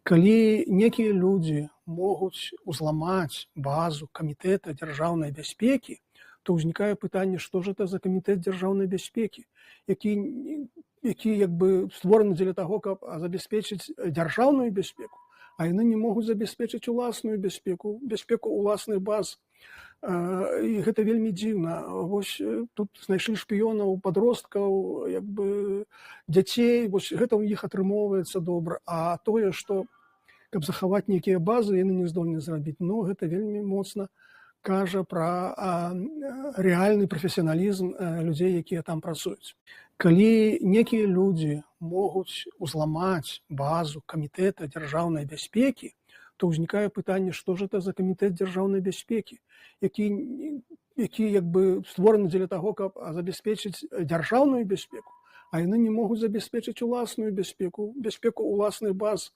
Калі некія людзі могуць узламаць базу камітэта дзяржаўнай бяспекі, то ўзнікае пытанне, што ж это за камітэт дзяржаўнай бяспекі, які як бы створаны дзеля таго, каб забяспечыць дзяржаўную бяспеку, а яны не могуць забяспечыць уласную бяспеку, бяспеку ўласных баз. І гэта вельмі дзіўна. Вось тут знайшлі шпіёнаў, падросткаў, як бы дзяцей, вось гэта ў іх атрымоўваецца добра. А тое, што каб захаваць нейкія базы, яны не здольны зрабіць. Ну, гэта вельмі моцна кажа пра рэальны прафесіяналізм людзей, якія там працуюць. Калі некія людзі могуць узламаць базу камітэта дзяржаўнай бяспекі, то ўзнікае пытанне, што ж это за камітэт дзяржаўнай бяспекі, які як бы створаны дзеля таго, каб забяспечыць дзяржаўную бяспеку, а яны не могуць забяспечыць уласную бяспеку, бяспеку ўласных баз.